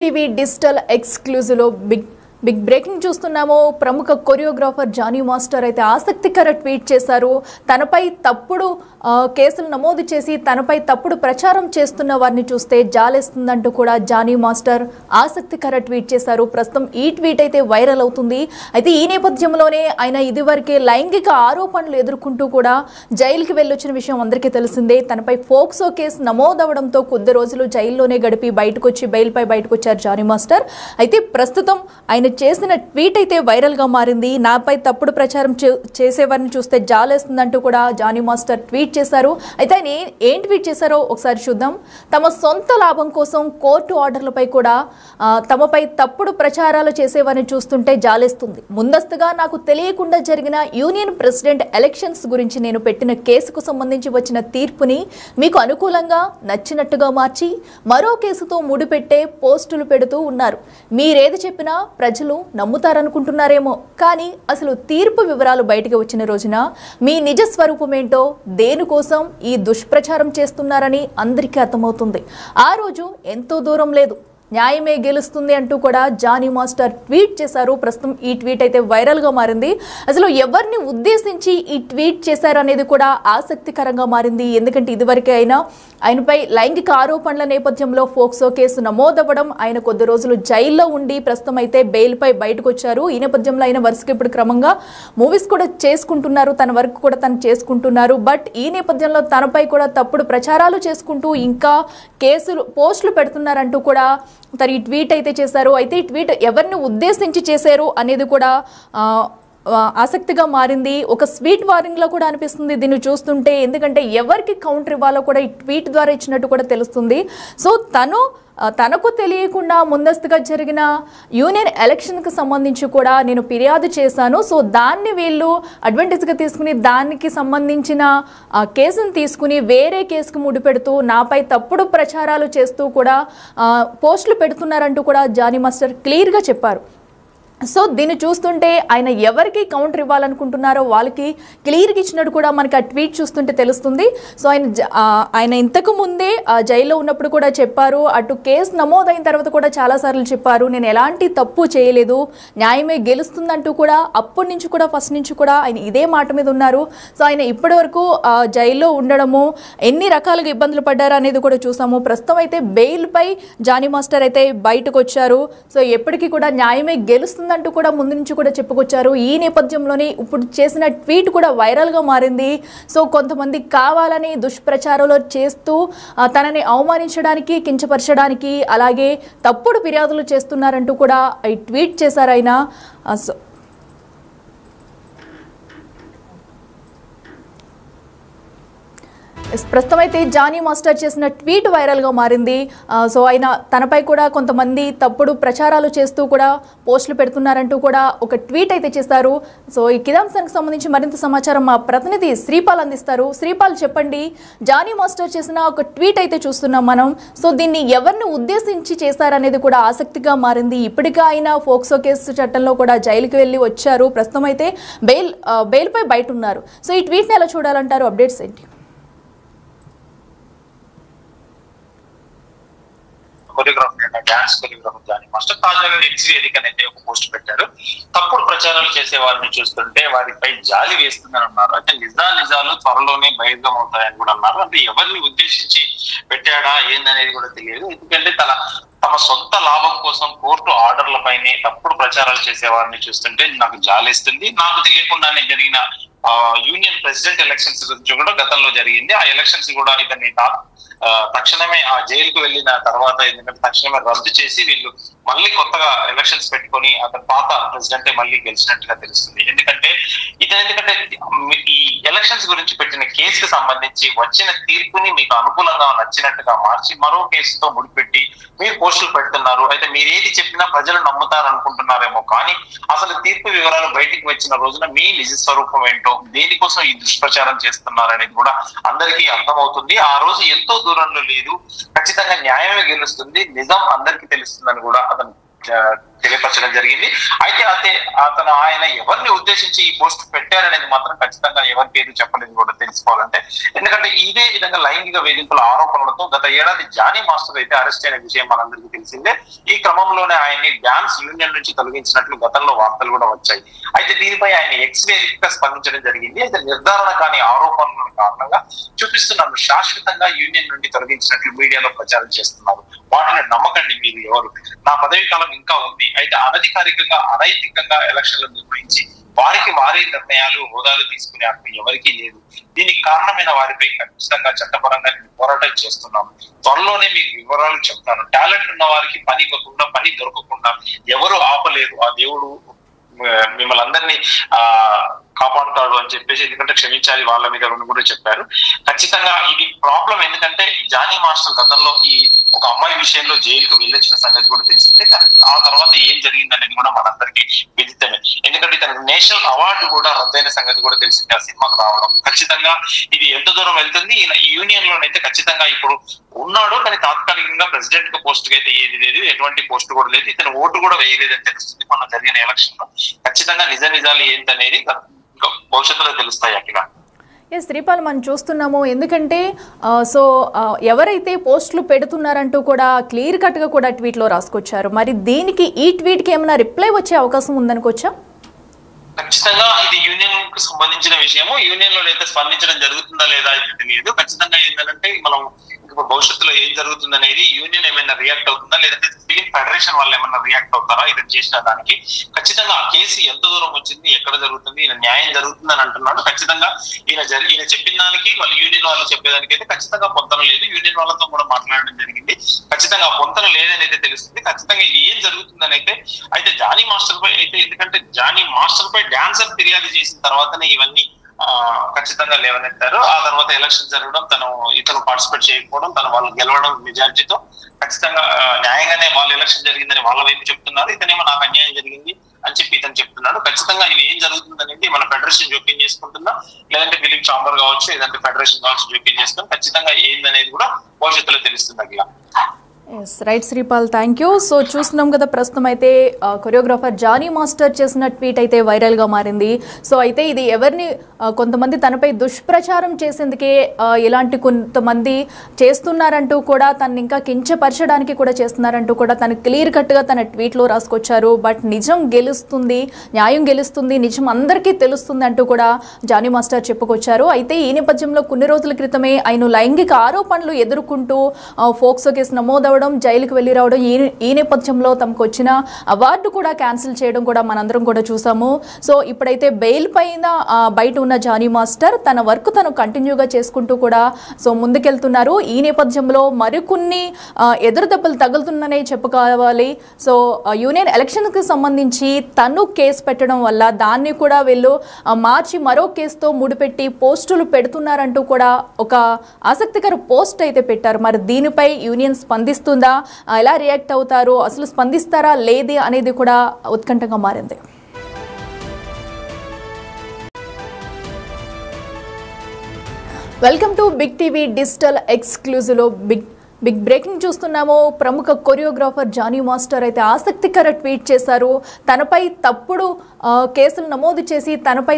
TV digital exclusive లో big breaking చూస్తున్నాము. ప్రముఖ కొరియోగ్రాఫర్ జానీ మాస్టర్ అయితే ఆసక్తికర ట్వీట్ చేశారు. తనపై తప్పుడు కేసులు నమోదు చేసి తనపై తప్పుడు ప్రచారం చేస్తున్న వారిని చూస్తే జాలేస్తుందంటూ కూడా జానీ మాస్టర్ ఆసక్తికర ట్వీట్ చేశారు. ప్రస్తుతం ఈ ట్వీట్ అయితే వైరల్ అవుతుంది. అయితే ఈ నేపథ్యంలోనే ఆయన ఇదివరకే లైంగిక ఆరోపణలు ఎదుర్కొంటూ కూడా జైలుకి వెళ్ళొచ్చిన విషయం అందరికీ తెలిసిందే. తనపై ఫోక్సో కేసు నమోదవడంతో కొద్ది రోజులు జైల్లోనే గడిపి బయటకు వచ్చారు జానీ మాస్టర్. అయితే ప్రస్తుతం ఆయన చేసిన ట్వీట్ అయితే వైరల్ గా మారింది. నాపై తప్పుడు ప్రచారం చేసేవారిని చూస్తే జాలేస్తుందంటూ కూడా జానీ మాస్టర్ ట్వీట్ చేశారు. అయితే ఆయన ఏం ట్వీట్ చేశారో ఒకసారి చూద్దాం. తమ సొంత లాభం కోసం కోర్టు ఆర్డర్లపై కూడా తమపై తప్పుడు ప్రచారాలు చేసేవారిని చూస్తుంటే జాలేస్తుంది. ముందస్తుగా నాకు తెలియకుండా జరిగిన యూనియన్ ప్రెసిడెంట్ ఎలక్షన్స్ గురించి నేను పెట్టిన కేసుకు సంబంధించి వచ్చిన తీర్పుని మీకు అనుకూలంగా నచ్చినట్టుగా మార్చి మరో కేసుతో ముడిపెట్టే పోస్టులు పెడుతూ ఉన్నారు. మీరేది చెప్పినా ప్రజలు నమ్ముతారనుకుంటున్నారేమో, కానీ అసలు తీర్పు వివరాలు బయటకు వచ్చిన రోజున మీ నిజ స్వరూపమేంటో, దేనికోసం ఈ దుష్ప్రచారం చేస్తున్నారని అందరికీ అర్థమవుతుంది. ఆ రోజు ఎంతో దూరం లేదు, న్యాయమే గెలుస్తుంది అంటూ కూడా జానీ మాస్టర్ ట్వీట్ చేశారు. ప్రస్తుతం ఈ ట్వీట్ అయితే వైరల్ గా మారింది. అసలు ఎవరిని ఉద్దేశించి ఈ ట్వీట్ చేశారు అనేది కూడా ఆసక్తికరంగా మారింది. ఎందుకంటే ఇదివరకే ఆయనపై లైంగిక ఆరోపణల నేపథ్యంలో ఫోక్సో కేసు నమోదవ్వడం, ఆయన కొద్ది రోజులు జైల్లో ఉండి ప్రస్తుతం అయితే బెయిల్ పై బయటకు వచ్చారు. ఈ నేపథ్యంలో ఆయన వరుసగా ఇప్పుడు క్రమంగా మూవీస్ కూడా చేసుకుంటున్నారు, తన వర్క్ కూడా తను చేసుకుంటున్నారు. బట్ ఈ నేపథ్యంలో తనపై కూడా తప్పుడు ప్రచారాలు చేసుకుంటూ ఇంకా పోస్టులు పెడుతున్నారంటూ కూడా తను ఈ ట్వీట్ అయితే చేశారు. అయితే ఈ ట్వీట్ ఎవరిని ఉద్దేశించి చేశారు అనేది కూడా ఆసక్తిగా మారింది. ఒక స్వీట్ వార్నింగ్ లో కూడా అనిపిస్తుంది దీన్ని చూస్తుంటే. ఎందుకంటే ఎవరికి కౌంటర్ ఇవ్వాలో కూడా ఈ ట్వీట్ ద్వారా ఇచ్చినట్టు కూడా తెలుస్తుంది. సో తనకు తెలియకుండా ముందస్తుగా జరిగిన యూనియన్ ఎలక్షన్కి సంబంధించి కూడా నేను ఫిర్యాదు చేశాను. సో దాన్ని వీళ్ళు అడ్వాంటేజ్గా తీసుకుని దానికి సంబంధించిన కేసును తీసుకుని వేరే కేసుకు ముడిపెడుతూ నాపై తప్పుడు ప్రచారాలు చేస్తూ కూడా పోస్టులు పెడుతున్నారంటూ కూడా జానీ మాస్టర్ క్లియర్గా చెప్పారు. సో దీన్ని చూస్తుంటే ఆయన ఎవరికి కౌంటర్ ఇవ్వాలనుకుంటున్నారో వాళ్ళకి క్లియర్గా ఇచ్చినట్టు కూడా మనకి ఆ ట్వీట్ చూస్తుంటే తెలుస్తుంది. సో ఆయన ఇంతకు ముందే జైల్లో ఉన్నప్పుడు కూడా చెప్పారు, అటు కేసు నమోదైన తర్వాత కూడా చాలాసార్లు చెప్పారు, నేను ఎలాంటి తప్పు చేయలేదు, న్యాయమే గెలుస్తుందంటూ కూడా అప్పటి నుంచి కూడా ఫస్ట్ నుంచి కూడా ఆయన ఇదే మాట మీద ఉన్నారు. సో ఆయన ఇప్పటి వరకు జైల్లో ఉండడము, ఎన్ని రకాలుగా ఇబ్బందులు పడ్డారు అనేది కూడా చూసాము. ప్రస్తుతం అయితే బెయిల్పై జానీ మాస్టర్ అయితే బయటకు వచ్చారు. సో ఎప్పటికీ కూడా న్యాయమే గెలుస్తుంది అంటూ కూడా ముందు నుంచి కూడా చెప్పుకొచ్చారు. ఈ నేపథ్యంలోనే ఇప్పుడు చేసిన ట్వీట్ కూడా వైరల్ గా మారింది. సో కొంతమంది కావాలని దుష్ప్రచారాలు చేస్తూ తనని అవమానించడానికి, కించపరచడానికి, అలాగే తప్పుడు ఫిర్యాదులు చేస్తున్నారంటూ కూడా ఈ ట్వీట్ చేశారు ఆయన. ప్రస్తుతం అయితే జానీ మాస్టర్ చేసిన ట్వీట్ వైరల్ గా మారింది. సో ఆయన తనపై కూడా కొంతమంది తప్పుడు ప్రచారాలు చేస్తూ కూడా పోస్టులు పెడుతున్నారంటూ కూడా ఒక ట్వీట్ అయితే చేశారు. సో ఈ కిదాంశానికి సంబంధించి మరింత సమాచారం మా ప్రతినిధి శ్రీపాల్ అందిస్తారు. శ్రీపాల్, చెప్పండి, జానీ మాస్టర్ చేసిన ఒక ట్వీట్ అయితే చూస్తున్నాం మనం. సో దీన్ని ఎవరిని ఉద్దేశించి చేశారనేది కూడా ఆసక్తిగా మారింది. ఇప్పటికే ఆయన ఫోక్సో కేసు చట్టంలో కూడా జైలుకి వెళ్ళి వచ్చారు. ప్రస్తుతం అయితే బెయిల్ పై బయట ఉన్నారు. సో ఈ ట్వీట్ని ఎలా చూడాలంటారు? అప్డేట్స్ ఏంటి? Choreographer dance choreographer Jani master తాజాగా ఎక్స్ వేదికనైతే ఒక పోస్ట్ పెట్టారు. తప్పుడు ప్రచారాలు చేసే వారిని చూస్తుంటే వారిపై జాలి వేస్తుందని అన్నారు. అంటే నిజాలు త్వరలోనే బహిర్గతం అవుతాయని కూడా అన్నారు. అంటే ఎవరిని ఉద్దేశించి పెట్టాడా ఏందనేది కూడా తెలియదు. ఎందుకంటే తమ సొంత లాభం కోసం కోర్టు ఆర్డర్లపైనే తప్పుడు ప్రచారాలు చేసే వారిని చూస్తుంటే నాకు జాలేస్తుంది. నాకు తెలియకుండానే జరిగిన యూనియన్ ప్రెసిడెంట్ ఎలక్షన్స్ గురించి కూడా గతంలో జరిగింది. ఆ ఎలక్షన్స్ కూడా ఇతన్ని తక్షణమే ఆ జైలుకు వెళ్ళిన తర్వాత ఎందుకంటే తక్షణమే రద్దు చేసి వీళ్ళు మళ్ళీ కొత్తగా ఎలక్షన్స్ పెట్టుకొని అతను పాత ప్రెసిడెంటే మళ్ళీ గెలిచినట్టుగా తెలుస్తుంది. ఎందుకంటే ఈ ఎలక్షన్స్ గురించి పెట్టిన కేసుకు సంబంధించి వచ్చిన తీర్పుని మీకు అనుకూలంగా నచ్చినట్టుగా మార్చి మరో కేసుతో ముడిపెట్టి మీరు పోస్టులు పెడుతున్నారు. అయితే మీరు ఏది చెప్పినా ప్రజలు నమ్ముతారు అనుకుంటున్నారేమో, కానీ అసలు తీర్పు వివరాలు బయటికి వచ్చిన రోజున మీ నిజ స్వరూపం ఏంటో, దేనికోసం ఈ దుష్ప్రచారం చేస్తున్నారనేది కూడా అందరికీ అర్థమవుతుంది. ఆ రోజు ఎంతో దూరంలో లేదు, ఖచ్చితంగా న్యాయమే గెలుస్తుంది, నిజం అందరికీ తెలుస్తుందని కూడా అతను తెలియపరచడం జరిగింది. అయితే ఆయన ఎవరిని ఉద్దేశించి ఈ పోస్ట్ పెట్టారనేది మాత్రం ఖచ్చితంగా ఎవరి పేరు చెప్పలేదు కూడా తెలుసుకోవాలంటే. ఎందుకంటే ఇదే విధంగా లైంగిక వేధింపుల ఆరోపణలతో గత ఏడాది జానీ మాస్టర్ అయితే అరెస్ట్ అయిన విషయం మనందరికీ తెలిసిందే. ఈ క్రమంలోనే ఆయన్ని డాన్స్ యూనియన్ నుంచి తొలగించినట్లు గతంలో వార్తలు కూడా వచ్చాయి. అయితే దీనిపై ఆయన ఎక్స్ వేదికగా స్పందించడం జరిగింది. అయితే నిర్ధారణ కాని ఆరోపణల కారణంగా చూపిస్తున్నాను, శాశ్వతంగా యూనియన్ నుండి తొలగించినట్లు మీడియాలో ప్రచారం చేస్తున్నారు. వాటిని నమ్మకండి, మీరు ఎవరు, నా పదవి కాలం ఇంకా ఉంది. అయితే అనధికారికంగా అనైతికంగా ఎలక్షన్లు నిర్వహించి వారికి వారి నిర్ణయాలు హోదాలు తీసుకునే హక్కు ఎవరికీ లేదు. దీనికి కారణమైన వారిపై ఖచ్చితంగా చట్టపరంగా పోరాటం చేస్తున్నాను. త్వరలోనే మీకు వివరాలు చెప్తాను. టాలెంట్ ఉన్న వారికి పని ఇవ్వకుండా, పని దొరకకుండా ఎవరు ఆపలేరు. ఆ దేవుడు మిమ్మల్ని అందరినీ కాపాడుతాడు అని చెప్పేసి, ఎందుకంటే క్షమించాలి వాళ్ళ మీద కూడా చెప్పారు. ఖచ్చితంగా ఇది ప్రాబ్లం. ఎందుకంటే జానీ మాస్టర్ గతంలో ఈ ఒక అమ్మాయి విషయంలో జైలుకు వెళ్ళొచ్చిన సంగతి కూడా తెలిసిందే. కానీ ఆ తర్వాత ఏం జరిగింది అనేది కూడా మనందరికీ విదితమే. ఎందుకంటే తనకు నేషనల్ అవార్డు కూడా రద్దయిన సంగతి కూడా తెలిసింది ఆ సినిమాకు రావడం. ఖచ్చితంగా ఇది ఎంత దూరం వెళ్తుంది. ఈ యూనియన్ లోనైతే ఖచ్చితంగా ఇప్పుడు ఉన్నాడు, కానీ తాత్కాలికంగా ప్రెసిడెంట్ గా పోస్ట్ కి అయితే ఏది లేదు, ఎటువంటి పోస్ట్ కూడా లేదు. ఇతను ఓటు కూడా వేయలేదని తెలుస్తుంది. మన జరిగిన ఎలక్షన్ లో ఖచ్చితంగా నిజాలు ఏంటనేది భవిష్యత్తులో తెలుస్తాయి అక్కడ. శ్రీపాల్, మనం చూస్తున్నాము. ఎందుకంటే ఎవరైతే పోస్టులు పెడుతున్నారంటూ కూడా క్లియర్ కట్గా కూడా ట్వీట్లో రాసుకొచ్చారు. మరి దీనికి ఈ ట్వీట్కి ఏమైనా రిప్లై వచ్చే అవకాశం ఉందనుకోవచ్చా? ఖచ్చితంగా ఇది యూనియన్ కు సంబంధించిన విషయము. యూనియన్ లో అయితే స్పందించడం జరుగుతుందా లేదా అయితే తెలియదు. ఖచ్చితంగా ఏంటంటే మనం ఇప్పుడు భవిష్యత్తులో ఏం జరుగుతుంది అనేది, యూనియన్ ఏమైనా రియాక్ట్ అవుతుందా, లేదంటే ఫిలిం ఫెడరేషన్ వాళ్ళు ఏమైనా రియాక్ట్ అవుతారా ఇతను చేసిన దానికి. ఖచ్చితంగా ఆ కేసు ఎంత దూరం వచ్చింది, ఎక్కడ జరుగుతుంది, ఈయన న్యాయం జరుగుతుందని అంటున్నాడు. ఖచ్చితంగా ఈయన చెప్పిన దానికి వాళ్ళు యూనియన్ వాళ్ళు చెప్పేదానికి అయితే ఖచ్చితంగా పొంతన లేదు. యూనియన్ వాళ్ళతో కూడా మాట్లాడడం జరిగింది. ఖచ్చితంగా పొంతన లేదని అయితే తెలుస్తుంది. ఖచ్చితంగా ఏం జరుగుతుందని అయితే జానీ మాస్టర్ పై అయితే, ఎందుకంటే జానీ మాస్టర్ పై డాన్సర్ ఫిర్యాదు చేసిన తర్వాతనే ఇవన్నీ ఖచ్చితంగా లేవనెత్తారు. ఆ తర్వాత ఎలక్షన్ జరగడం, ఇతను పార్టిసిపేట్ చేయకపోవడం, వాళ్ళు గెలవడం మెజారిటీతో ఖచ్చితంగా న్యాయంగానే వాళ్ళు ఎలక్షన్ జరిగిందని వాళ్ళ వైపు చెప్తున్నారు. ఇతనేమో నాకు అన్యాయం జరిగింది అని చెప్పి ఇతను చెప్తున్నాడు. ఖచ్చితంగా ఇది ఏం జరుగుతుంది అనేది మన ఫెడరేషన్ జోక్యం చేసుకుంటుందా, లేదంటే ఫిలిం ఛాంబర్ కావచ్చు, లేదంటే ఫెడరేషన్ కావచ్చు జోక్యం చేసుకుని ఖచ్చితంగా ఏందనేది కూడా భవిష్యత్తులో తెలుస్తుంది అట్లా. Right Sripal, thank you. So చూస్తున్నాం కదా, ప్రస్తుతం అయితే కొరియోగ్రాఫర్ జానీ మాస్టర్ చేసిన ట్వీట్ అయితే వైరల్గా మారింది. సో అయితే ఇది ఎవరిని కొంతమంది తనపై దుష్ప్రచారం చేసేందుకే ఇలాంటి కొంతమంది చేస్తున్నారంటూ కూడా తను ఇంకా కించపరచడానికి కూడా చేస్తున్నారంటూ కూడా తను క్లియర్ కట్గా తన ట్వీట్లో రాసుకొచ్చారు. బట్ నిజం గెలుస్తుంది, న్యాయం గెలుస్తుంది, నిజం అందరికీ తెలుస్తుంది అంటూ కూడా జానీ మాస్టర్ చెప్పుకొచ్చారు. అయితే ఈ నేపథ్యంలో కొన్ని రోజుల క్రితమే ఆయన లైంగిక ఆరోపణలు ఎదుర్కొంటూ ఫోక్సో కేసు నమోదవడం, జైలుకు వెళ్ళి రావడం, ఈ నేపథ్యంలో తమకు వచ్చిన అవార్డు కూడా క్యాన్సిల్ చేయడం కూడా మనందరం కూడా చూసాము. సో ఇప్పుడైతే బెయిల్ పైన బయట ఉన్న జానీ మాస్టర్ తన వర్క్ తను కంటిన్యూగా చేసుకుంటూ కూడా ముందుకెళ్తున్నారు. ఈ నేపథ్యంలో మరికొన్ని ఎదురు దెబ్బలు తగులుతుందనే చెప్పుకోవాలి. సో యూనియన్ ఎలక్షన్కి సంబంధించి తను కేసు పెట్టడం వల్ల దాన్ని కూడా వీళ్ళు మార్చి మరో కేసుతో ముడిపెట్టి పోస్టులు పెడుతున్నారంటూ కూడా ఒక ఆసక్తికర పోస్ట్ అయితే పెట్టారు. మరి దీనిపై యూనియన్ స్పందిస్తుందా, ఎలా రియాక్ట్ అవుతారు, అసలు స్పందిస్తారా లేదే అనేది కూడా ఉత్కంఠంగా మారింది. Welcome to big TV digital ఎక్స్క్లూజివ్లో బిగ్ బ్రేకింగ్ చూస్తున్నాము. ప్రముఖ కొరియోగ్రాఫర్ జానీ మాస్టర్ అయితే ఆసక్తికర ట్వీట్ చేశారు. తనపై తప్పుడు కేసులు నమోదు చేసి తనపై